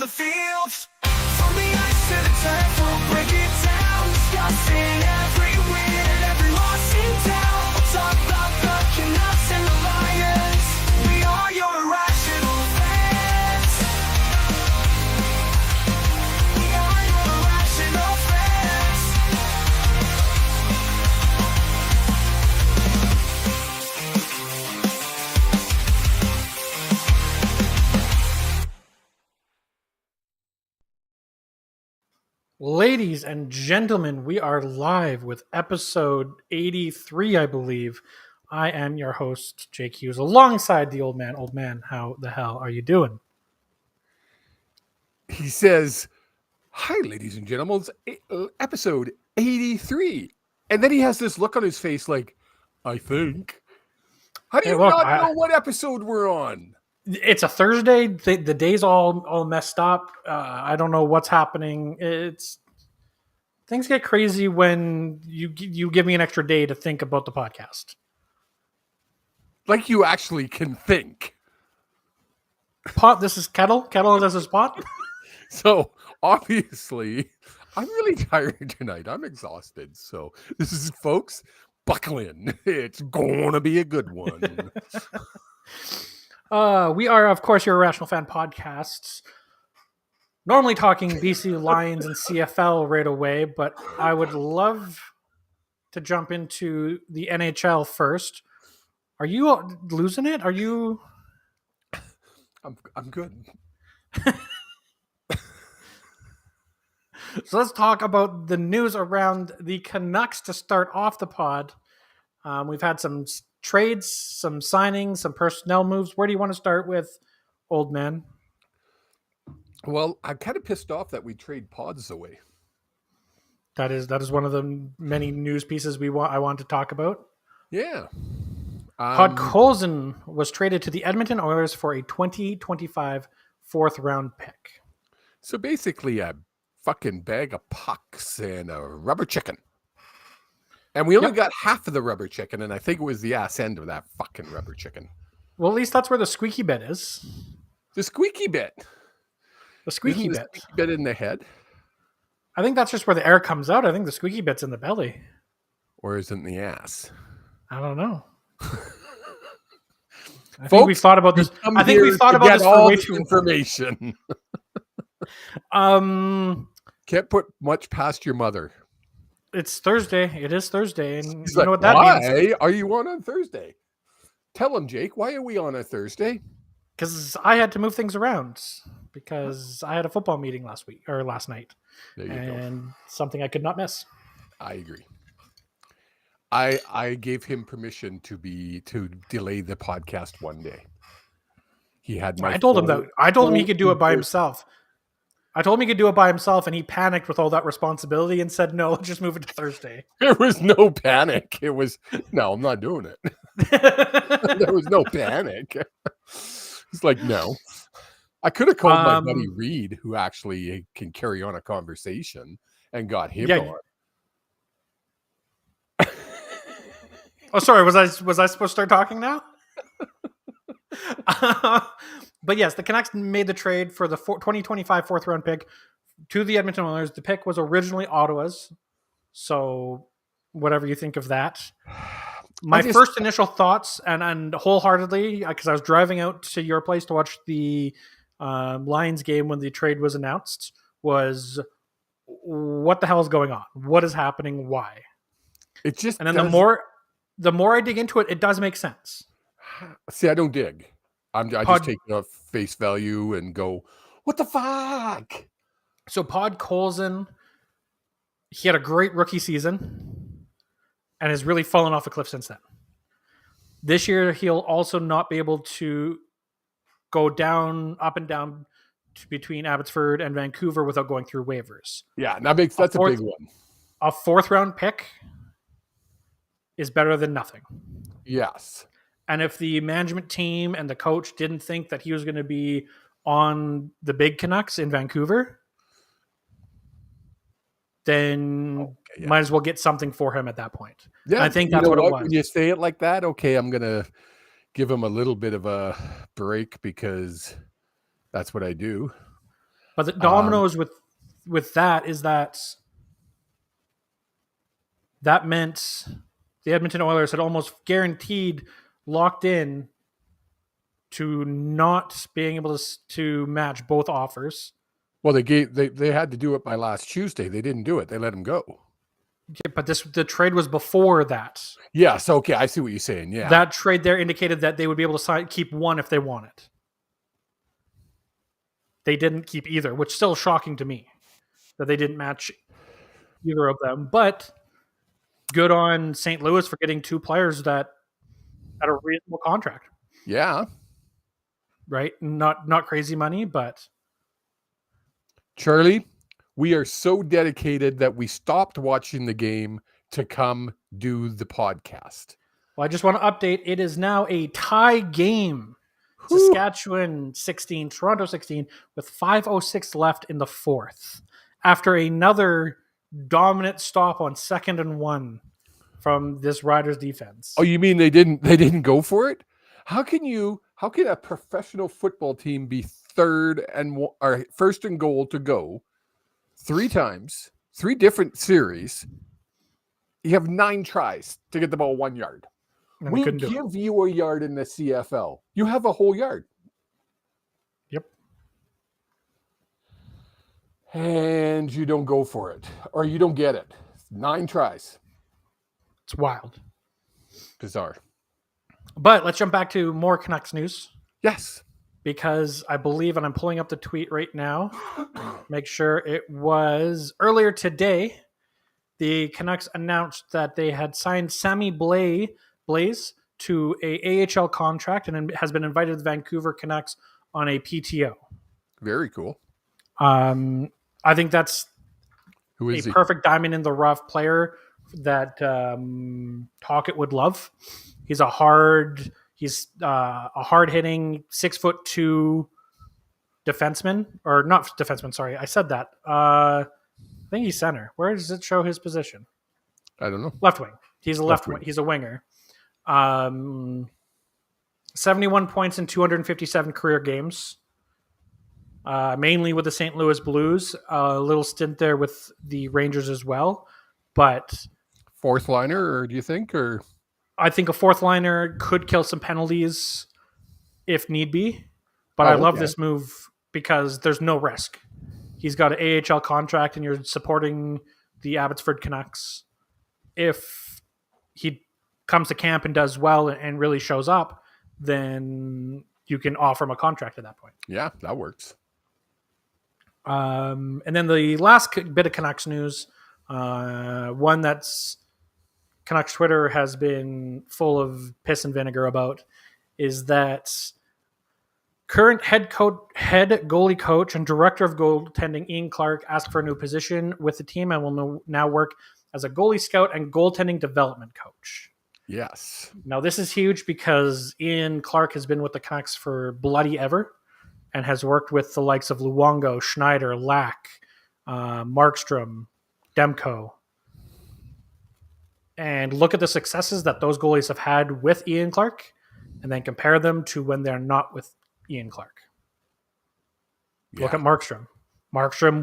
the field. From the ice to the turf, we'll break it down. Discussing every win and every loss in town. We'll talk about the Canucks and the Lions. We are your irrational fans. We are your irrational fans. Ladies and gentlemen, we are live with episode 83, I believe. I am your host, Jake Hughes, alongside the old man. Old man, how the hell are you doing? He says, "Hi, ladies and gentlemen, it's episode 83." And then he has this look on his face like, I think. How do Hey, you look, not know what episode we're on? It's a Thursday. The day's all messed up. I don't know what's happening. Things get crazy when you give me an extra day to think about the podcast. Like you actually can think. Pot. This is Kettle. Kettle. This is Pot. So obviously, I'm really tired tonight. I'm exhausted. So this is, folks, buckle in. It's gonna be a good one. We are, of course, your Irrational Fan podcasts. Normally talking BC Lions and CFL right away, but I would love to jump into the NHL first. Are you losing it? Are you? I'm good. So let's talk about the news around the Canucks to start off the pod. We've had some trades, some signings, some personnel moves. Where do you want to start with, old man? Well, I'm kind of pissed off that we trade pods away. That is one of the many news pieces I want to talk about. Yeah. Podkolzin was traded to the Edmonton Oilers for a 2025 fourth round pick. So basically a fucking bag of pucks and a rubber chicken. And we only got half of the rubber chicken, and I think it was the ass end of that fucking rubber chicken. Well, at least that's where the squeaky bit is. The squeaky bit. The squeaky bit. Squeaky bit in the head? I think that's just where the air comes out. I think the squeaky bit's in the belly. Or is it in the ass? I don't know. I think we've thought about this. I think we've thought about this for way too long. Information. Can't put much past your mother. It's Thursday. It is Thursday, and He's you know like, what that means. Why are you on Thursday? Tell him, Jake. Why are we on a Thursday? Because I had to move things around because I had a football meeting last night, and something I could not miss. I agree. I gave him permission to delay the podcast one day. He had my. I told him he could do it by himself. I told him he could do it by himself, and he panicked with all that responsibility and said, "No, just move it to Thursday." There was no panic. It was, no, I'm not doing it. There was no panic. It's like, no. I could have called my buddy Reed, who actually can carry on a conversation, and got him on. Oh, sorry. Was I supposed to start talking now? But yes, the Canucks made the trade for the 2025 fourth round pick to the Edmonton Oilers. The pick was originally Ottawa's, so whatever you think of that. My first initial thoughts, and wholeheartedly, because I was driving out to your place to watch the Lions game when the trade was announced, was what the hell is going on? What is happening? Why? It just, and then the more I dig into it, it does make sense. See, I don't dig. I just take it off face value and go, what the fuck? So Podkolzin, he had a great rookie season and has really fallen off a cliff since then. This year, he'll also not be able to go up and down between Abbotsford and Vancouver without going through waivers. Yeah, that's a big one. A fourth round pick is better than nothing. Yes. And if the management team and the coach didn't think that he was going to be on the big Canucks in Vancouver, then might as well get something for him at that point. Yeah, and I think that's what it was. When you say it like that, okay, I'm going to give him a little bit of a break because that's what I do. But the dominoes with that is that meant the Edmonton Oilers had almost guaranteed locked in to not being able to match both offers. Well, they had to do it by last Tuesday. They didn't do it. They let him go. Yeah, but the trade was before that. Yes. Okay. I see what you're saying. Yeah. That trade there indicated that they would be able to keep one if they wanted. They didn't keep either, which is still shocking to me that they didn't match either of them. But good on St. Louis for getting two players that had a reasonable contract. Yeah. Right? Not crazy money, but Charlie, we are so dedicated that we stopped watching the game to come do the podcast. well, I just want to update. It is now a tie game. Whew. Saskatchewan 16, Toronto 16, with 5:06 left in the fourth. After another dominant stop on 2nd and 1 from this Riders defense. Oh, you mean they didn't go for it? How can a professional football team be first and goal to go 3 times, 3 different series? You have 9 tries to get the ball 1 yard. And We give you a yard in the CFL. You have a whole yard. Yep. And you don't go for it, or you don't get it. 9 tries. It's wild. Bizarre. But let's jump back to more Canucks news. Yes. Because I believe, and I'm pulling up the tweet right now, make sure it was earlier today, the Canucks announced that they had signed Sammy Blais to a AHL contract and has been invited to the Vancouver Canucks on a PTO. Very cool. I think that's Who is a he? perfect diamond in the rough player that Tocchet would love. He's a hard hitting 6'2" defenseman, or not defenseman. Sorry, I said that. I think he's center. Where does it show his position? I don't know. Left wing. He's a left wing. wing. He's a winger. 71 points in 257 career games. Mainly with the St. Louis Blues. A little stint there with the Rangers as well. But 4th liner, or do you think? Or I think a 4th liner could kill some penalties if need be. But I love this move because there's no risk. He's got an AHL contract and you're supporting the Abbotsford Canucks. If he comes to camp and does well and really shows up, then you can offer him a contract at that point. Yeah, that works. And then the last bit of Canucks news, one that's Canucks Twitter has been full of piss and vinegar about, is that current head goalie coach and director of goaltending Ian Clark asked for a new position with the team and will now work as a goalie scout and goaltending development coach. Yes. Now, this is huge because Ian Clark has been with the Canucks for bloody ever and has worked with the likes of Luongo, Schneider, Lack, Markstrom, Demko. And look at the successes that those goalies have had with Ian Clark and then compare them to when they're not with Ian Clark. Yeah. Look at Markstrom. Markstrom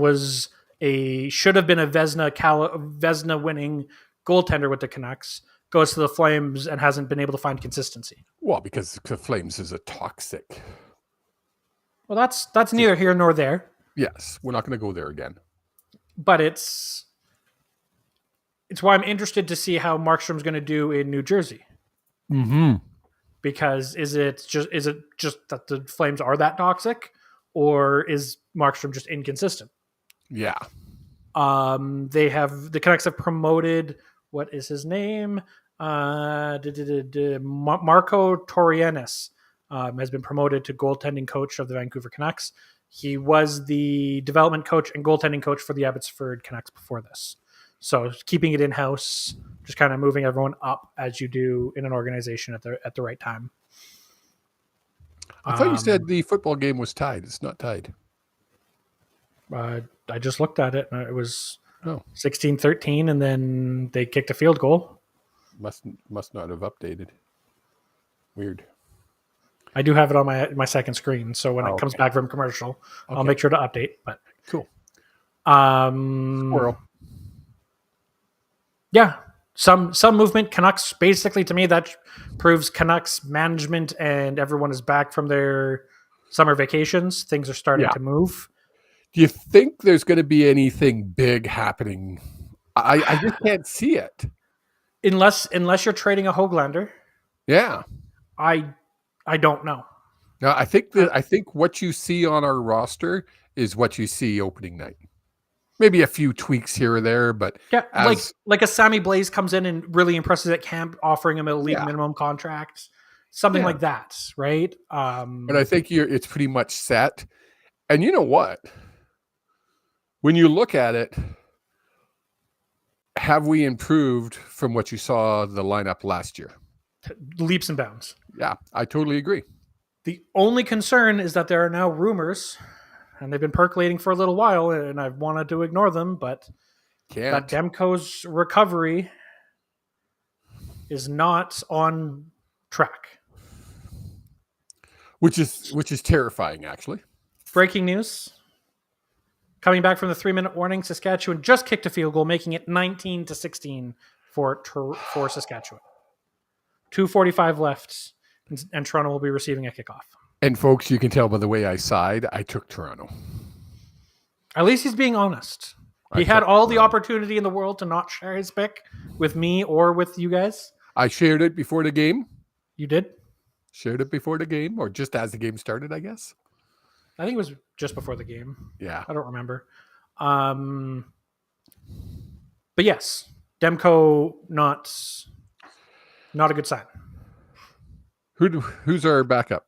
should have been a Vezina winning goaltender with the Canucks, goes to the Flames and hasn't been able to find consistency. Well, because the Flames is a toxic. Well, that's neither here nor there. Yes, we're not going to go there again. But it's why I'm interested to see how Markstrom's going to do in New Jersey. Mm-hmm. Because is it just that the Flames are that toxic, or is Markstrom just inconsistent? Yeah. The Canucks have promoted, what is his name? Marco Torrianis has been promoted to goaltending coach of the Vancouver Canucks. He was the development coach and goaltending coach for the Abbotsford Canucks before this. So keeping it in-house, just kind of moving everyone up as you do in an organization at the right time. I thought you said the football game was tied. It's not tied. I just looked at it, and it was 16-13, and then they kicked a field goal. Must not have updated. Weird. I do have it on my second screen, so when it comes back from commercial, I'll make sure to update. But Cool. Squirrel. Yeah, some movement. Canucks, basically, to me, that proves Canucks management and everyone is back from their summer vacations. Things are starting to move. Do you think there's going to be anything big happening? I just can't see it. Unless you're trading a Höglander. Yeah. I don't know. No, I think what you see on our roster is what you see opening night. Maybe a few tweaks here or there, but like a Sammy Blais comes in and really impresses at camp, offering him a league minimum contract, something like that, right? But I think it's pretty much set. And you know what? When you look at it, have we improved from what you saw the lineup last year? Leaps and bounds. Yeah, I totally agree. The only concern is that there are now rumors, and they've been percolating for a little while, and I've wanted to ignore them, but that Demko's recovery is not on track. Which is terrifying, actually. Breaking news. Coming back from the 3-minute warning, Saskatchewan just kicked a field goal, making it 19-16 for Saskatchewan. 2:45 left, and Toronto will be receiving a kickoff. And folks, you can tell by the way I sighed, I took Toronto. At least he's being honest. He had all the opportunity in the world to not share his pick with me or with you guys. I shared it before the game. You did? Shared it before the game, or just as the game started, I guess. I think it was just before the game. Yeah. I don't remember. But yes, Demko not a good sign. Who's our backup?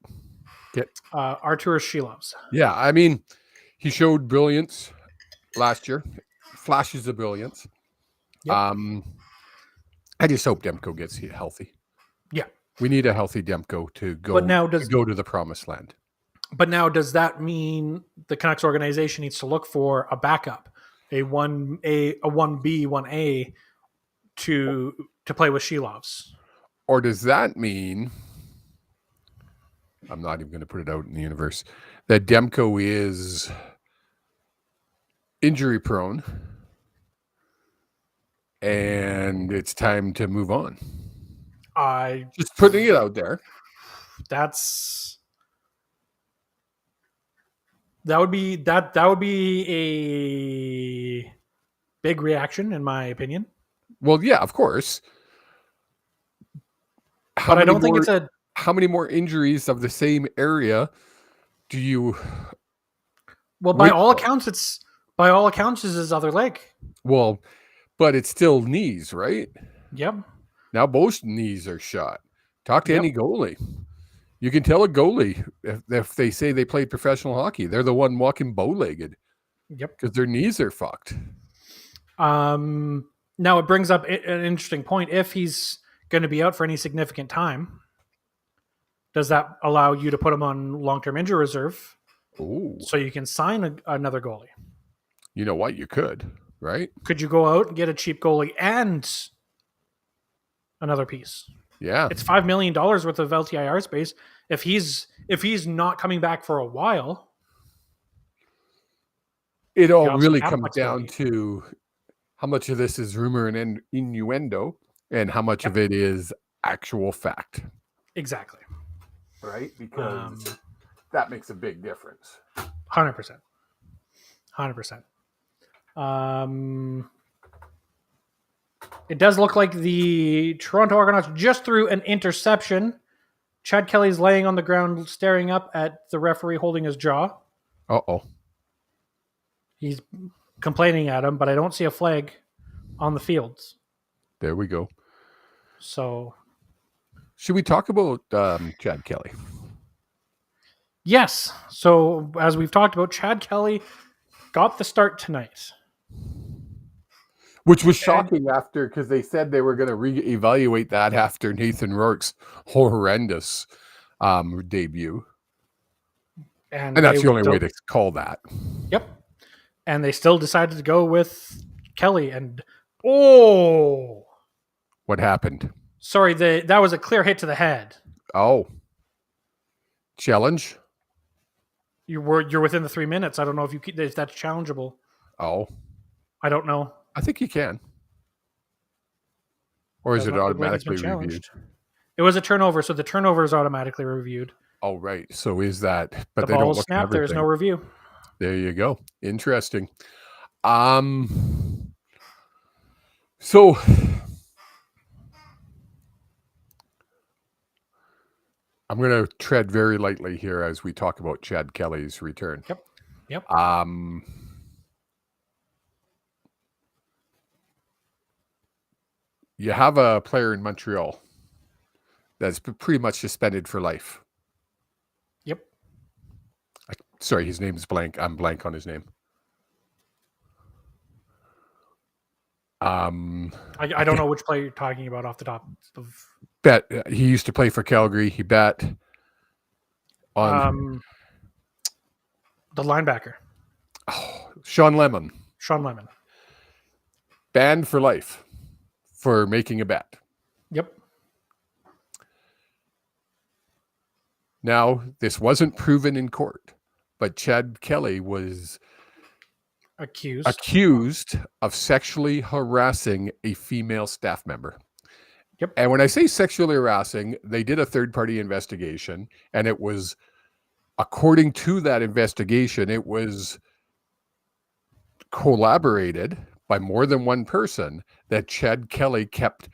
Arturas Shilovs. Yeah, I mean, he showed brilliance last year. Flashes of brilliance. Yep. I just hope Demko gets healthy. Yeah. We need a healthy Demko to go to the promised land. But now, does that mean the Canucks organization needs to look for a backup, a 1B, 1A to play with Shilovs? Or does that mean, I'm not even going to put it out in the universe, that Demko is injury prone and it's time to move on? Just putting it out there. That would be a big reaction, in my opinion. Well, yeah, of course. But I don't think it's a... How many more injuries of the same area do you... Well, by all accounts, it's his other leg. Well, but it's still knees, right? Yep. Now both knees are shot. Talk to any goalie. You can tell a goalie if they say they played professional hockey, they're the one walking bow-legged. Yep. Because their knees are fucked. Now it brings up an interesting point. If he's going to be out for any significant time, does that allow you to put him on long-term injury reserve? Ooh. So you can sign another goalie? You know what? You could, right? Could you go out and get a cheap goalie and another piece? Yeah. It's $5 million worth of LTIR space. If he's not coming back for a while, it all really comes down to how much of this is rumor and innuendo and how much of it is actual fact. Exactly. Right? Because that makes a big difference. 100%. 100%. It does look like the Toronto Argonauts just threw an interception. Chad Kelly's laying on the ground staring up at the referee holding his jaw. Uh-oh. He's complaining at him, but I don't see a flag on the fields. There we go. So, should we talk about Chad Kelly? Yes. So, as we've talked about, Chad Kelly got the start tonight. Which was shocking because they said they were going to reevaluate that after Nathan Rourke's horrendous debut. And that's the only way to call that. Yep. And they still decided to go with Kelly. And, what happened? Sorry, that was a clear hit to the head. Oh. Challenge? You're within the 3 minutes. I don't know if that's challengeable. Oh, I don't know. I think you can. Or is Does it not look like it's been automatically reviewed? challenged. It was a turnover, so the turnover is automatically reviewed. Oh, right. So is that? But The they don't ball look is at snapped. There is no everything. review. There you go. Interesting. So I'm going to tread very lightly here as we talk about Chad Kelly's return. Yep. You have a player in Montreal that's pretty much suspended for life. Yep. Sorry, his name's blank. I'm blank on his name. I don't know which player you're talking about off the top of. He used to play for Calgary. He bet on the linebacker. Sean Lemon. Sean Lemon. Banned for life for making a bet. Yep. Now, this wasn't proven in court, but Chad Kelly was accused of sexually harassing a female staff member. Yep. And when I say sexually harassing, they did a third-party investigation, and it was, according to that investigation, it was collaborated by more than one person that Chad Kelly kept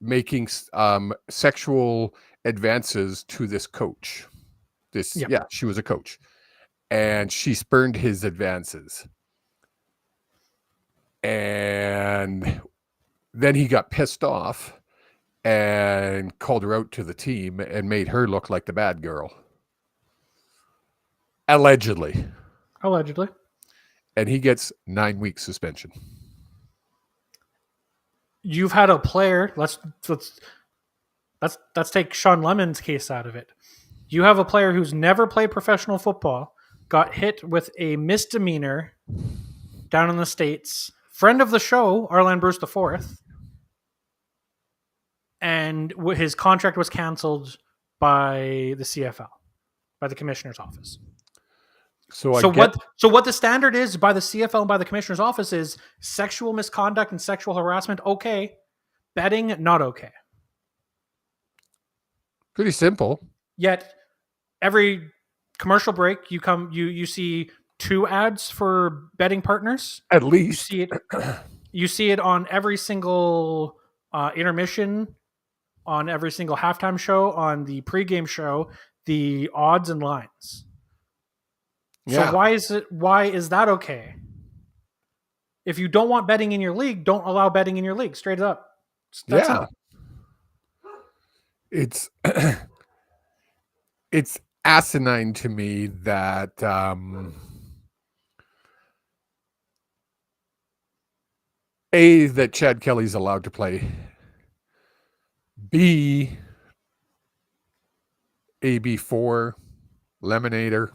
making sexual advances to this coach. She was a coach, and she spurned his advances. And then he got pissed off and called her out to the team and made her look like the bad girl. Allegedly. And he gets 9 weeks suspension. You've had a player. Let's take Sean Lemon's case out of it. You have a player who's never played professional football, got hit with a misdemeanor down in the States. Friend of the show, Arlan Bruce IV. And his contract was canceled by the CFL, by the commissioner's office. So what the standard is by the CFL and by the commissioner's office is sexual misconduct and sexual harassment, okay. Betting, not okay. Pretty simple. Yet every commercial break you see 2 ads for betting partners. At least. You see it on every single intermission, on every single halftime show, on the pregame show, the odds and lines. Yeah. So why is that okay? If you don't want betting in your league, don't allow betting in your league. Straight up. That's how. It's it's asinine to me that that Chad Kelly's allowed to play. B, AB4, Lemonator.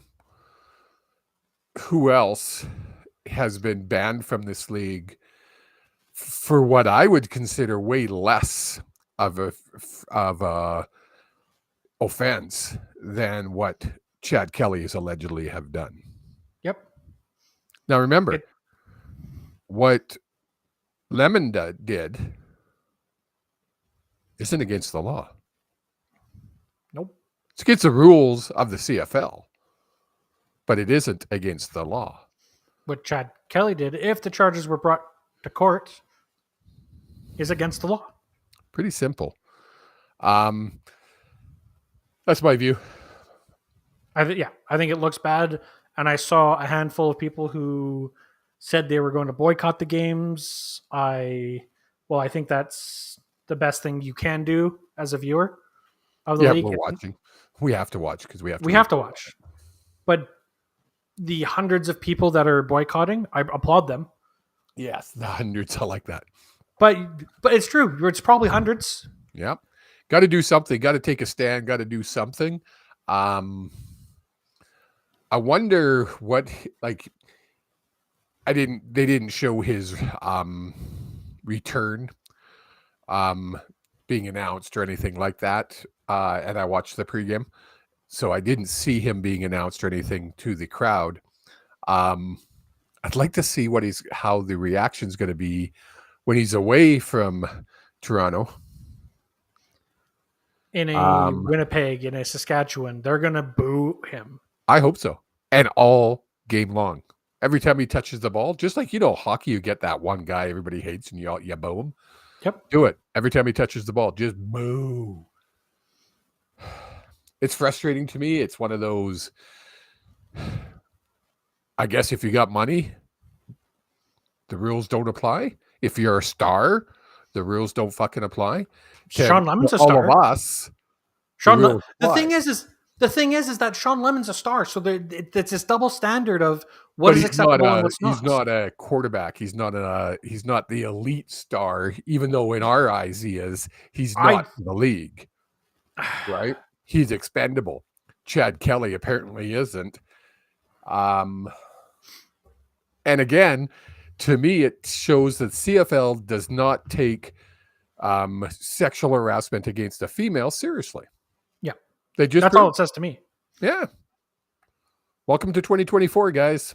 Who else has been banned from this league for what I would consider way less of a offense than what Chad Kelly is allegedly have done? Yep. Now remember, what Lemon did isn't against the law. Nope. It's against the rules of the CFL, but it isn't against the law. What Chad Kelly did, if the charges were brought to court, is against the law. Pretty simple. That's my view. I think it looks bad. And I saw a handful of people who said they were going to boycott the games. I think that's the best thing you can do as a viewer of the league. We're watching. We have to watch because we have to watch. But the hundreds of people that are boycotting, I applaud them. Yes, the hundreds. I like that. But it's true. It's probably hundreds. Yep. Got to do something. Got to take a stand. Got to do something. I wonder what they didn't show his return being announced or anything like that. And I watched the pregame. so I didn't see him being announced or anything to the crowd. I'd like to see how the reaction's going to be when he's away from Toronto. In a Winnipeg, in a Saskatchewan, they're going to boo him. I hope so. And all game long. Every time he touches the ball, just like, hockey, you get that one guy everybody hates and you boo him. Yep. Do it. Every time he touches the ball, just boo. It's frustrating to me. It's one of those, I guess if you got money, the rules don't apply. If you're a star, the rules don't fucking apply. Sean Lemon's a all star. of us. The thing is that Sean Lemon's a star. So it's this double standard of what is acceptable and what's not. He's not a quarterback. He's not the elite star, even though in our eyes he is. He's not in the league, right? He's expendable. Chad Kelly apparently isn't. And again, to me, it shows that CFL does not take sexual harassment against a female seriously. Yeah. That's all it says to me. Yeah. Welcome to 2024, guys.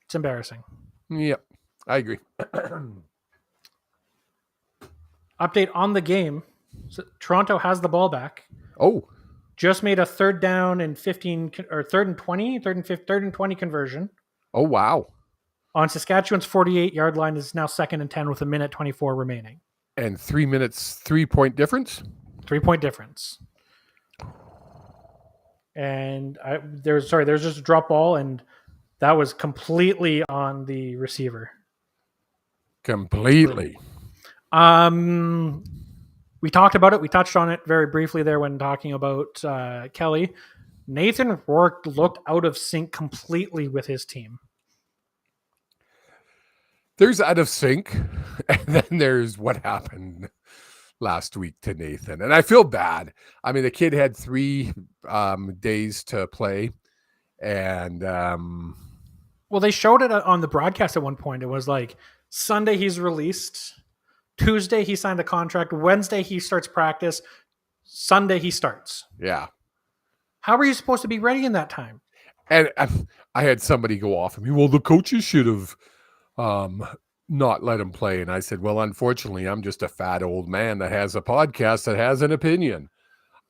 It's embarrassing. Yep. I agree. Update on the game. So Toronto has the ball back. Oh. Just made a third down and 15 or third and 20 conversion. Oh, wow. On Saskatchewan's 48-yard line is now 2nd and 10 with 1:24 remaining. And 3 minutes, 3-point difference? 3-point difference. And there's just a drop ball, and that was completely on the receiver. Completely. We talked about it. We touched on it very briefly there when talking about Kelly. Nathan Rourke looked out of sync completely with his team. There's out of sync, and then there's what happened last week to Nathan. And I feel bad. I mean, the kid had 3 days to play. And well, they showed it on the broadcast at one point. It was like Sunday he's released. Tuesday he signed a contract. Wednesday he starts practice. Sunday he starts. Yeah. How are you supposed to be ready in that time? And I had somebody go off of me. Well, the coaches should have not let him play. And I said, well, unfortunately, I'm just a fat old man that has a podcast that has an opinion.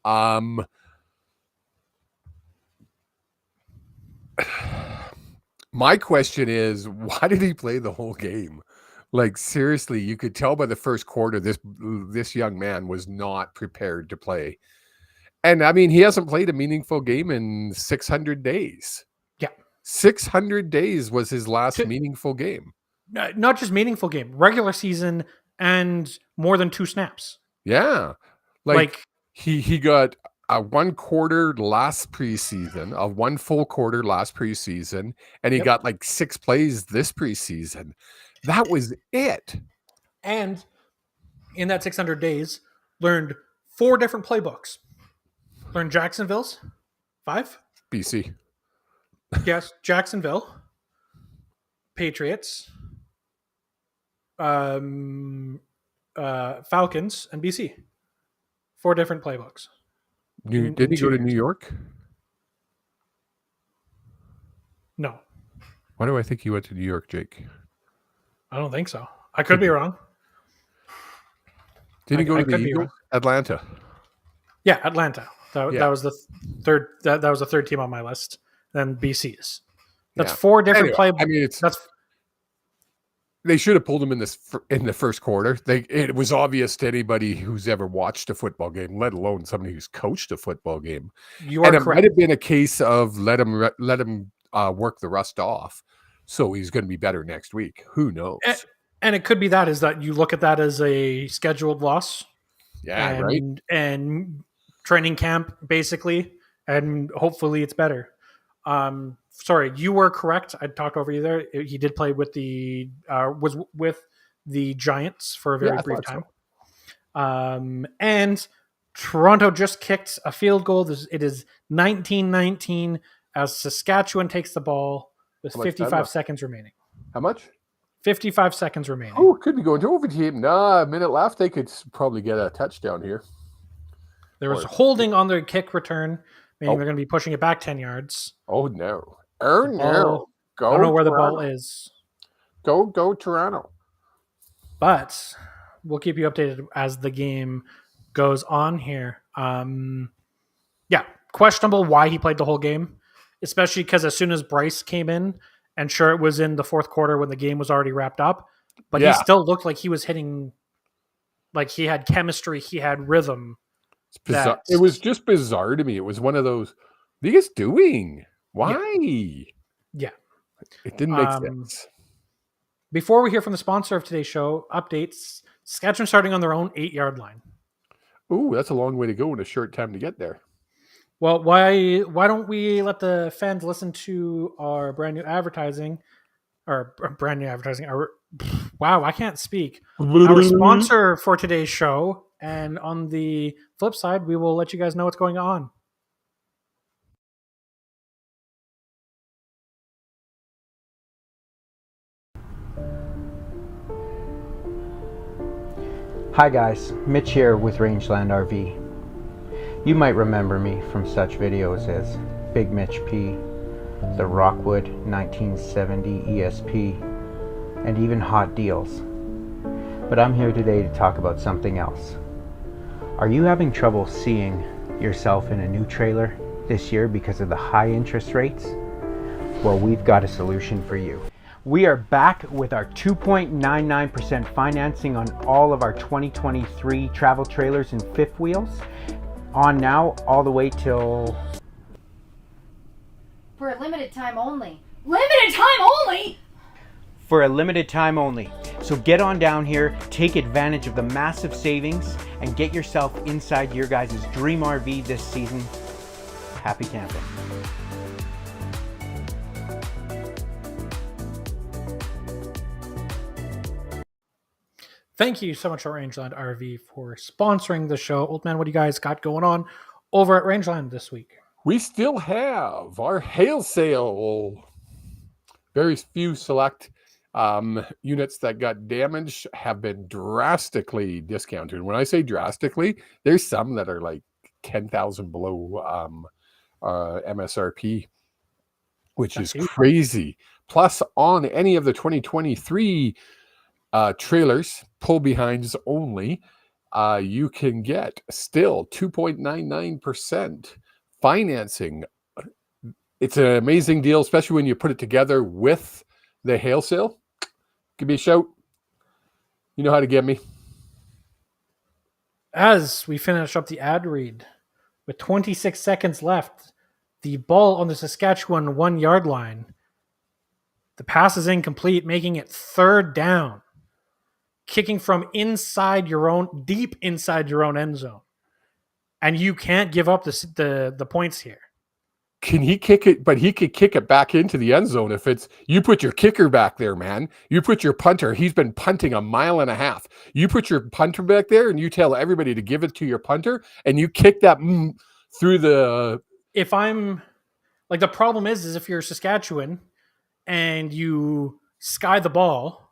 My question is, why did he play the whole game? Like, seriously, you could tell by the first quarter, this young man was not prepared to play. And I mean, he hasn't played a meaningful game in 600 days. Yeah. 600 days was his last meaningful game. Not just meaningful game, regular season and more than 2 snaps. Yeah. Like he got a 1 quarter last preseason, a 1 full quarter last preseason, and he got like 6 plays this preseason. That was it. And in that 600 days, learned 4 different playbooks. Learned Jacksonville's 5. BC. Yes, Jacksonville, Patriots, Falcons, and BC. 4 different playbooks. Did he go to New York? No. Why do I think he went to New York, Jake? I don't think so. I could be wrong. Did he go to the Eagles? Atlanta. Yeah, Atlanta. That was the third. That was the third team on my list. Then BC's. That's 4 different playbooks. I mean, they should have pulled him in the first quarter. It was obvious to anybody who's ever watched a football game, let alone somebody who's coached a football game. You are correct. It might have been a case of let him work the rust off, so he's going to be better next week. Who knows? And it could be is that you look at that as a scheduled loss. Yeah, right. And training camp basically, and hopefully it's better. Sorry, you were correct. I talked over you there. He did play with was with the Giants for a very brief time. So. And Toronto just kicked a field goal. It is 19-19 as Saskatchewan takes the ball with 55 seconds remaining. How much? 55 seconds remaining. Oh, could be going to overtime. A minute left. They could probably get a touchdown here. There was Or- holding on the kick return, meaning Oh. they're going to be pushing it back 10 yards. Oh no! Oh The no! ball, I don't know where the ball is, Go Toronto! but we'll keep you updated as the game goes on here. Yeah, questionable why he played the whole game, especially because as soon as Bryce came in, and sure it was in the fourth quarter when the game was already wrapped up, but he Yeah. still looked like he was hitting, like he had chemistry, he had rhythm. It's bizarre. That- It was just bizarre to me. It was one of those. What are you guys doing? Why? Yeah. It didn't make sense. Before we hear from the sponsor of today's show, updates, Saskatchewan starting on their own 8-yard line. Ooh, that's a long way to go in a short time to get there. Well, why don't we let the fans listen to our brand new advertising, wow, I can't speak. Our sponsor for today's show, and on the flip side, we will let you guys know what's going on. Hi guys, Mitch here with Rangeland RV. You might remember me from such videos as Big Mitch P, the Rockwood 1970 ESP, and even Hot Deals. But I'm here today to talk about something else. Are you having trouble seeing yourself in a new trailer this year because of the high interest rates? Well, we've got a solution for you. We are back with our 2.99% financing on all of our 2023 travel trailers and fifth wheels. On now all the way till... For a limited time only. Limited time only?! For a limited time only. So get on down here, take advantage of the massive savings, and get yourself inside your guys' dream RV this season. Happy camping. Thank you so much to Rangeland RV for sponsoring the show. Old man, what do you guys got going on over at Rangeland this week? We still have our hail sale. Very few select units that got damaged have been drastically discounted. When I say drastically, there's some that are like 10,000 below MSRP, which is crazy. Plus, on any of the 2023 trailers, pull behinds only, you can get still 2.99% financing. It's an amazing deal, especially when you put it together with the hail sale. Give me a shout. You know how to get me. As we finish up the ad read, with 26 seconds left, the ball on the Saskatchewan 1-yard line. The pass is incomplete, making it third down. Kicking from deep inside your own end zone. And you can't give up the points here. Can he kick it? But he could kick it back into the end zone if it's you put your kicker back there, man. You put your punter. He's been punting 1.5 miles. You put your punter back there, and you tell everybody to give it to your punter, and you kick that through the. If I'm like, the problem is if you're Saskatchewan and you sky the ball,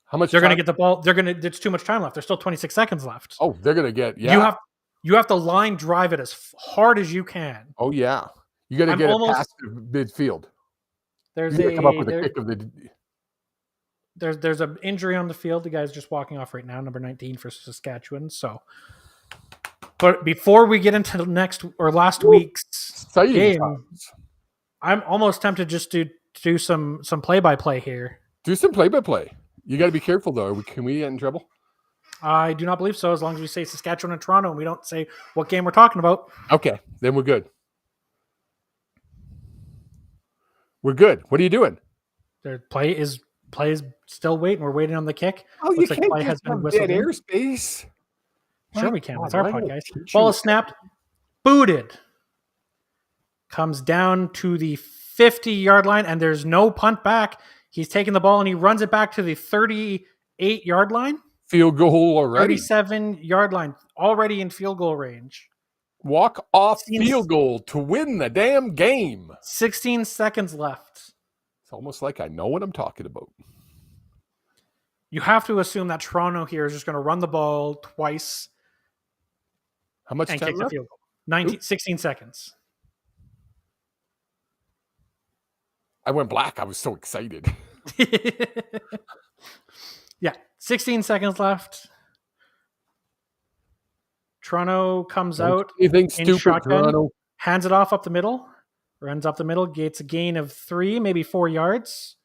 How much? They're going to get the ball. There's too much time left. There's still 26 seconds left. Oh, they're going to get. Yeah. You have to line drive it as hard as you can. Oh yeah. You got to get it past the midfield. There's you come up with a kick of the. There's an injury on the field. The guy's just walking off right now, number 19 for Saskatchewan. So, but before we get into the last week's game, I'm almost tempted just to do some play-by-play here. Do some play-by-play. You got to be careful though. Can we get in trouble? I do not believe so. As long as we say Saskatchewan and Toronto, and we don't say what game we're talking about. Okay, then we're good. We're good. What are you doing? Their play is still waiting. We're waiting on the kick. Oh, Looks you like can't play has been whistled in. airspace. Sure, we can. It's our podcast. Ball is snapped. Booted. Comes down to the 50-yard line, and there's no punt back. He's taking the ball, and he runs it back to the 38-yard line. Field goal already. 37-yard line. Already in field goal range. Walk off field goal to win the damn game. 16 seconds left. It's almost like I know what I'm talking about. You have to assume that Toronto here is just going to run the ball twice How much and time kicks a left? field goal. 16 seconds. I went black. I was so excited. Yeah, 16 seconds left. Toronto comes Don't out do anything in stupid, shotgun, Toronto. hands it off up the middle, runs up the middle, gets a gain of 3, maybe 4 yards.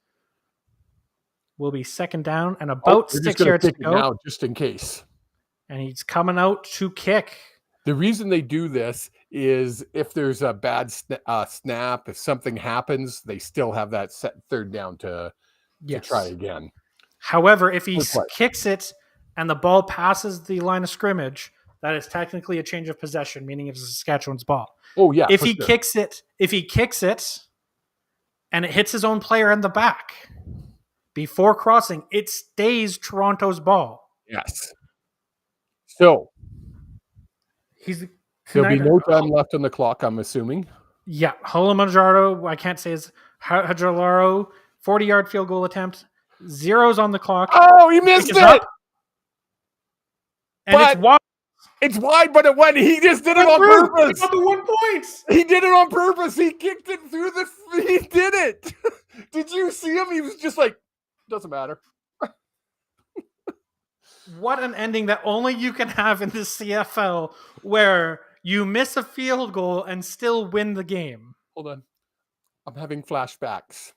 Will be second down and about We're just 6 going to yards to kick it go. now, just in case. And he's coming out to kick. The reason they do this is if there's a bad snap, if something happens, they still have that set third down to try again. However, if he Good play. kicks it and the ball passes the line of scrimmage, that is technically a change of possession, meaning it's Saskatchewan's ball. Oh yeah. If for he sure. kicks it and it hits his own player in the back before crossing, it stays Toronto's ball. Yes. So there'll be Tonight, no time left on the clock, I'm assuming. Yeah, Holomanjaro, I can't say his Hajalaro, 40-yard field goal attempt. 0's on the clock. Oh, he missed Kick is it. up, and But- it's wide. It's wide, but it went. He just did it on purpose. He got the 1 point. He did it on purpose. He kicked it through the. He did it. Did you see him? He was just like, doesn't matter. What an ending that only you can have in the CFL, where you miss a field goal and still win the game. Hold on. I'm having flashbacks.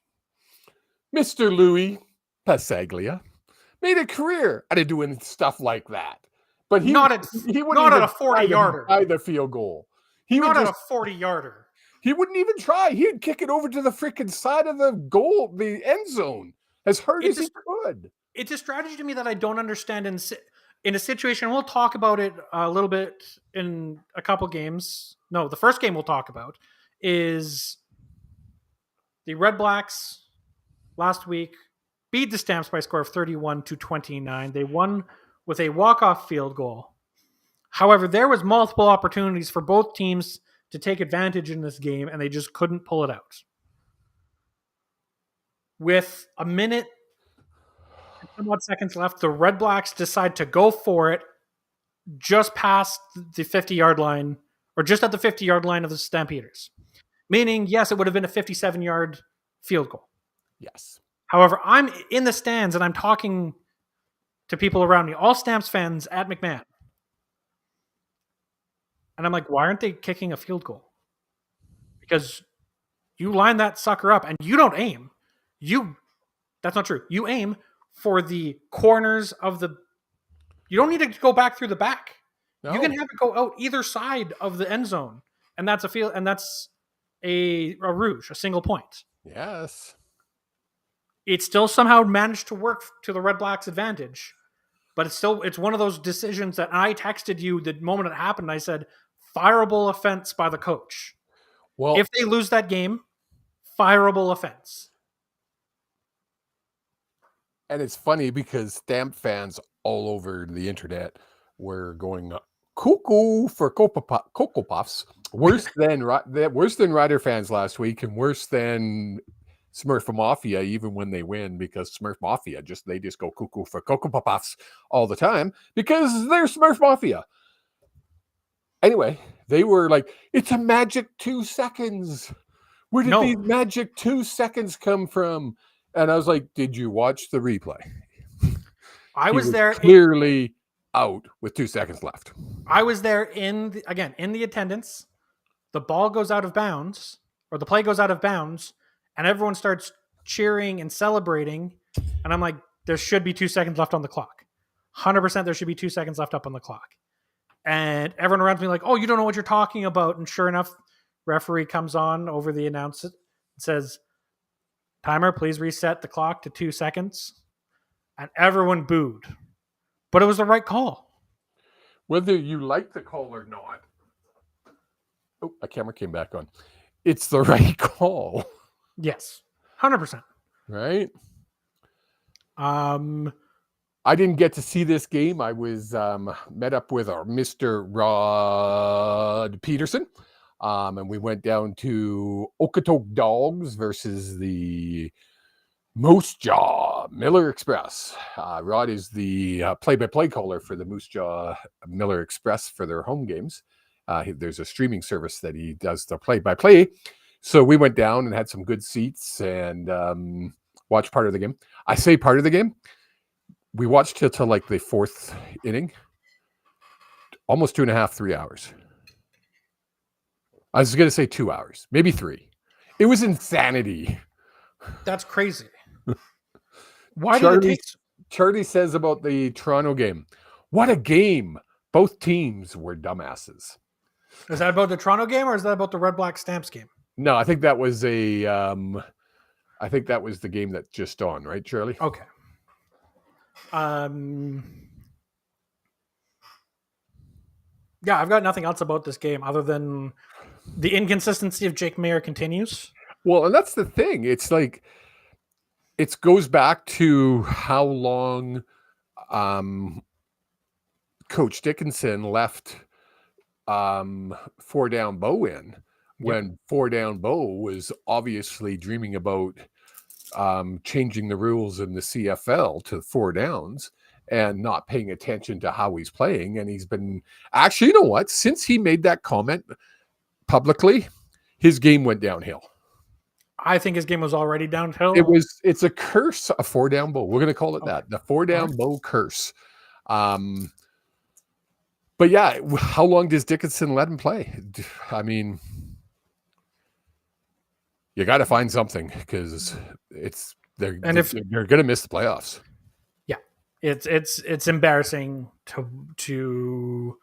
Mr. Louis Pasaglia made a career out of doing stuff like that. But he Not at a 40-yarder. Try the field goal. He Not would at a 40-yarder. He wouldn't even try. He'd kick it over to the freaking side of the goal, the end zone, as hard as he could. It's a strategy to me that I don't understand in a situation. We'll talk about it a little bit in a couple games. No, the first game we'll talk about is the Red Blacks last week beat the Stamps by a score of 31-29. They won with a walk-off field goal. However, there was multiple opportunities for both teams to take advantage in this game, and they just couldn't pull it out. With a minute and some odd seconds left, the Red Blacks decide to go for it just past the 50-yard line, or just at the 50-yard line of the Stampeders. Meaning, yes, it would have been a 57-yard field goal. Yes. However, I'm in the stands and I'm talking to people around me, all Stamps fans at McMahon. And I'm like, why aren't they kicking a field goal? Because you line that sucker up and you don't aim. That's not true. You aim for the corners of the... You don't need to go back through the back. No. You can have it go out either side of the end zone. And that's a rouge, a single point. Yes. It still somehow managed to work to the Red Blacks' advantage. But it's one of those decisions that I texted you the moment it happened. I said, fireable offense by the coach. Well, If they lose that game, fireable offense. and it's funny because Stamp fans all over the internet were going cuckoo for Cocoa Puffs. Worse than Rider fans last week, and worse than Smurf Mafia, even when they win, because Smurf Mafia they just go cuckoo for Cocoa Puffs all the time because they're Smurf Mafia. Anyway, they were like, it's a magic 2 seconds. Where did these magic 2 seconds come from? And I was like, did you watch the replay? I was there clearly out with 2 seconds left. I was there in the attendance. The ball goes out of bounds, or the play goes out of bounds, and everyone starts cheering and celebrating. And I'm like, there should be 2 seconds left on the clock. 100% there should be 2 seconds left up on the clock. And everyone around me like, oh, you don't know what you're talking about. And sure enough, referee comes on over the announcer and says, timer, please reset the clock to 2 seconds. And everyone booed. But it was the right call. Whether you like the call or not. Oh, a camera came back on. It's the right call. Yes. 100%. Right? I didn't get to see this game. I was met up with our Mr. Rod Peterson. And we went down to Okotoks Dogs versus the Moose Jaw Miller Express. Rod is the play-by-play caller for the Moose Jaw Miller Express for their home games. There's a streaming service that he does the play-by-play. So we went down and had some good seats and watched part of the game. I say part of the game. We watched till like the fourth inning. Almost 2.5, 3 hours. I was going to say 2 hours, maybe 3. It was insanity. That's crazy. Why did it take? Charlie says about the Toronto game. What a game. Both teams were dumbasses. Is that about the Toronto game or is that about the Red Black Stamps game? No, I think that was I think that was the game that just on, right, Charlie? Okay. Yeah, I've got nothing else about this game other than the inconsistency of Jake Maier continues. Well, and that's the thing. It's like it goes back to how long Coach Dickinson left 4 down Bo in when 4 down Bo was obviously dreaming about changing the rules in the CFL to 4 downs and not paying attention to how he's playing. And he's been actually, you know what? Since he made that comment publicly, his game went downhill. I think his game was already downhill. It's a curse, a 4 down Bo. We're going to call it that. The 4 down Bo curse. But yeah, how long does Dickinson let him play? I mean, you got to find something because they're going to miss the playoffs. Yeah, it's embarrassing to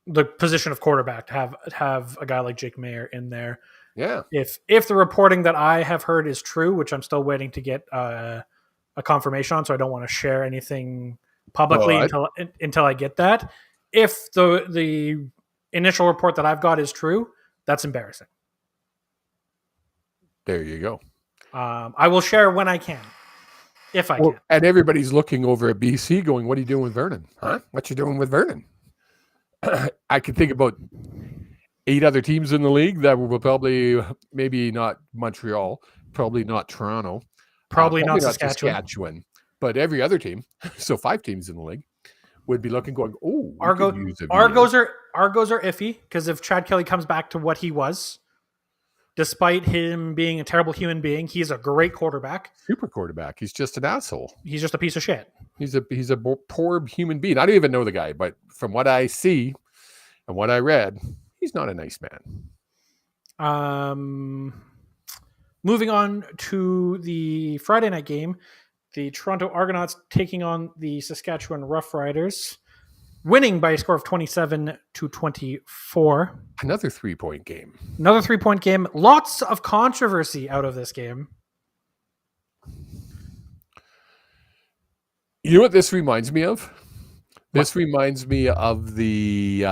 the position of quarterback to have a guy like Jake Maier in there. Yeah. If the reporting that I have heard is true, which I'm still waiting to get a confirmation on, so I don't want to share anything publicly until I get that. If the initial report that I've got is true, that's embarrassing. There you go. I will share when I can, if I can. And everybody's looking over at BC going, what are you doing with Vernon? Huh? What you doing with Vernon? I can think about 8 other teams in the league that will probably, maybe not Montreal, probably not Toronto, probably not Saskatchewan, but every other team, so 5 teams in the league, would be looking, going, oh, Argos are iffy because if Chad Kelly comes back to what he was, despite him being a terrible human being, he's a great quarterback. Super quarterback. He's just an asshole. He's just a piece of shit. He's a poor human being. I don't even know the guy, but from what I see and what I read, he's not a nice man. Moving on to the Friday night game, the Toronto Argonauts taking on the Saskatchewan Roughriders, winning by a score of 27-24. Another 3-point game. Another 3-point game. Lots of controversy out of this game. You know what this reminds me of? This reminds me of the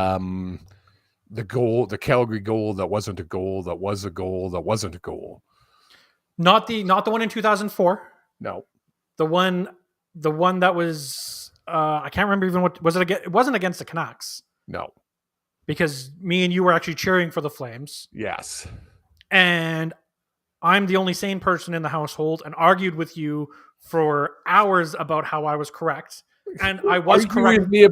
goal, the Calgary goal that wasn't a goal, that was a goal, that wasn't a goal. Not the one in 2004. No. The one that was I can't remember even what was it against. It wasn't against the Canucks. No. Because me and you were actually cheering for the Flames. Yes. And I'm the only sane person in the household and argued with you for hours about how I was correct. And I was correct. With me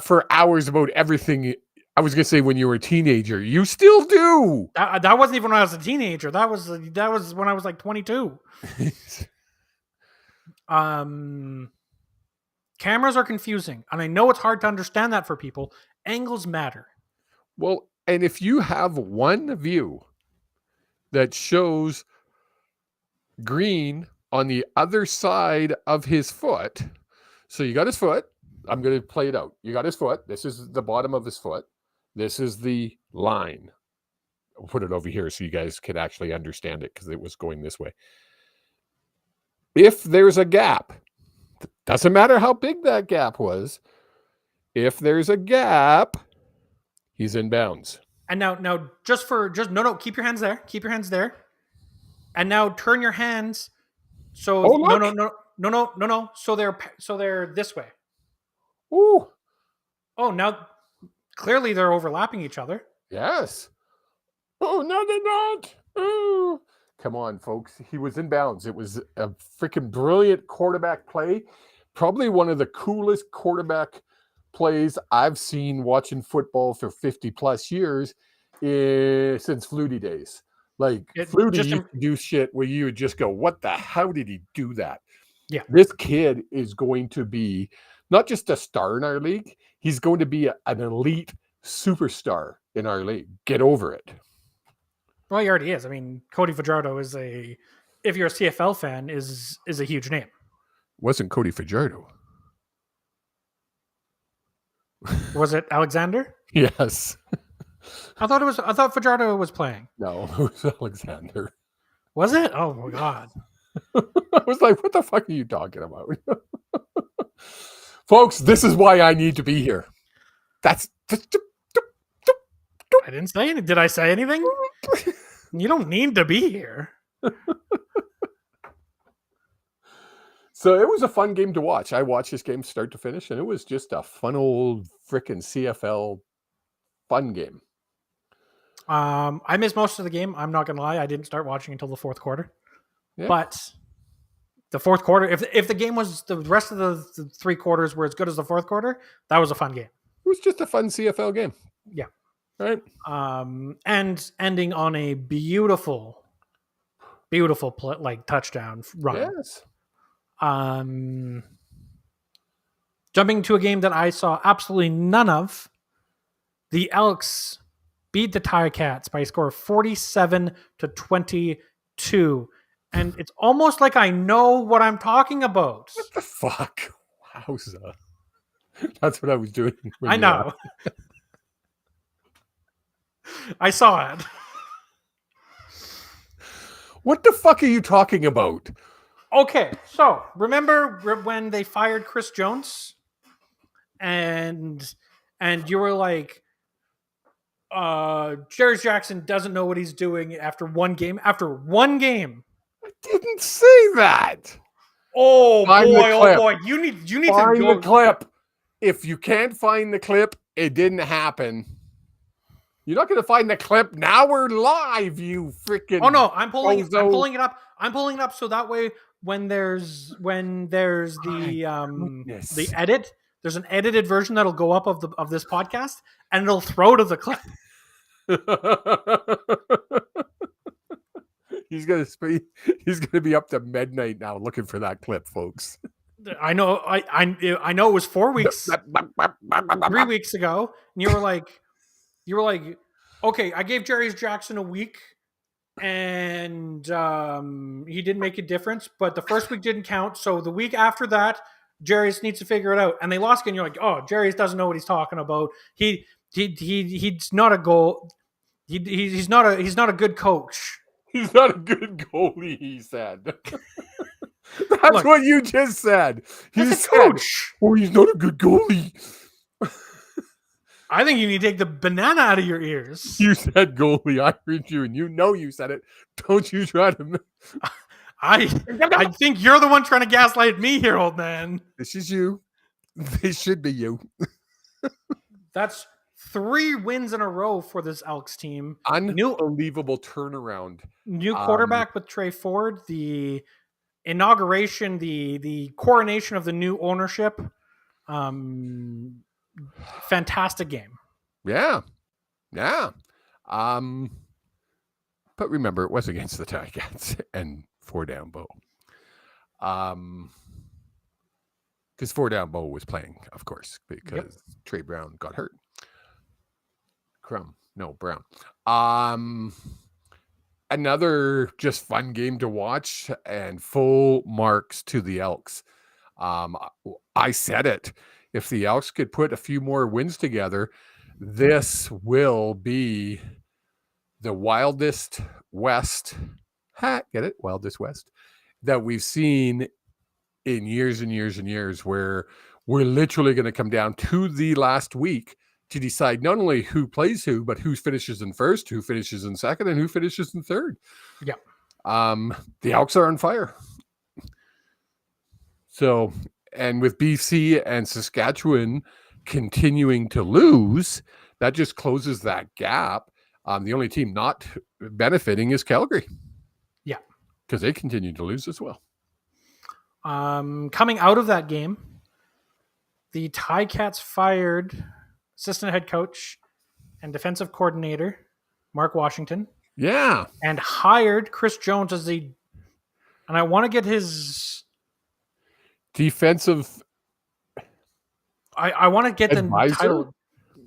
for hours about everything. I was going to say when you were a teenager. You still do. That wasn't even when I was a teenager. That was when I was like 22. Cameras are confusing. And I know it's hard to understand that for people. Angles matter. Well, and if you have one view that shows Green on the other side of his foot, so you got his foot. I'm going to play it out. You got his foot. This is the bottom of his foot. This is the line. I'll put it over here so you guys can actually understand it because it was going this way. If there's a gap, doesn't matter how big that gap was. If there's a gap, he's in bounds. And now no, keep your hands there. Keep your hands there. And now turn your hands. So no. So they're this way. Ooh. Oh, now clearly they're overlapping each other. Yes. Oh, no, they're not. Oh. Come on, folks. He was in bounds. It was a freaking brilliant quarterback play. Probably one of the coolest quarterback plays I've seen watching football for 50 plus years since Flutie days. Like Flutie used to do shit where you would just go, what the how did he do that? Yeah. This kid is going to be not just a star in our league, he's going to be an elite superstar in our league. Get over it. Well, he already is. I mean, Cody Fajardo is if you're a CFL fan, is a huge name. Wasn't Cody Fajardo. Was it Alexander? Yes. I thought Fajardo was playing. No, it was Alexander. Was it? Oh my God. I was like, what the fuck are you talking about? Folks, this is why I need to be here. I didn't say anything. Did I say anything? You don't need to be here. So it was a fun game to watch. I watched this game start to finish, and it was just a fun old frickin' CFL fun game. I missed most of the game. I'm not gonna lie. I didn't start watching until the fourth quarter. Yeah. But the fourth quarter, if the game was the rest of the three quarters were as good as the fourth quarter, that was a fun game. It was just a fun CFL game. Yeah. Right. And ending on a beautiful touchdown run. Yes. Jumping to a game that I saw absolutely none of, the Elks beat the Ticats by a score of 47-22. And it's almost like I know what I'm talking about. What the fuck? Wowza. That's what I was doing. I know. I saw it. What the fuck are you talking about? Okay, so remember when they fired Chris Jones? And you were like, Jerry Jackson doesn't know what he's doing after one game. After one game. I didn't say that. Oh boy! You need find to go. The clip. If you can't find the clip, it didn't happen. You're not going to find the clip. Now we're live. You freaking. Oh no! I'm pulling it up. I'm pulling it up so that way when there's the edit, there's an edited version that'll go up of this podcast, and it'll throw to the clip. He's gonna be up to midnight now looking for that clip, folks. I know. I know. It was 4 weeks, 3 weeks ago, and you were like, okay, I gave Jerry Jackson a week, and he didn't make a difference. But the first week didn't count, so the week after that, Jerry's needs to figure it out. And they lost, and you're like, oh, Jerry's doesn't know what he's talking about. He's not a goal. He's not a good coach. He's not a good goalie, he said. That's what you just said. He's a coach. Oh, he's not a good goalie. I think you need to take the banana out of your ears. You said goalie. I heard you, and you know you said it. Don't you try to... I think you're the one trying to gaslight me here, old man. This is you. This should be you. That's 3 wins in a row for this Elks team. Unbelievable turnaround. New quarterback with Trey Ford. The inauguration, the coronation of the new ownership. Fantastic game. Yeah. But remember, it was against the Ticats and 4-down Bow. Because 4-down Bow was playing, of course, because Trey Brown got hurt. Brown. Another just fun game to watch and full marks to the Elks. I said it. If the Elks could put a few more wins together, this will be the wildest west. Get it? Wildest West that we've seen in years and years and years, where we're literally going to come down to the last week to decide not only who plays who, but who finishes in first, who finishes in second, and who finishes in third. Yeah. The Elks are on fire. So, and with BC and Saskatchewan continuing to lose, that just closes that gap. The only team not benefiting is Calgary. Yeah. Because they continue to lose as well. Coming out of that game, the Ticats fired assistant head coach and defensive coordinator Mark Washington Yeah. and hired Chris Jones as the, and I want to get his, Defensive I want to get advisor?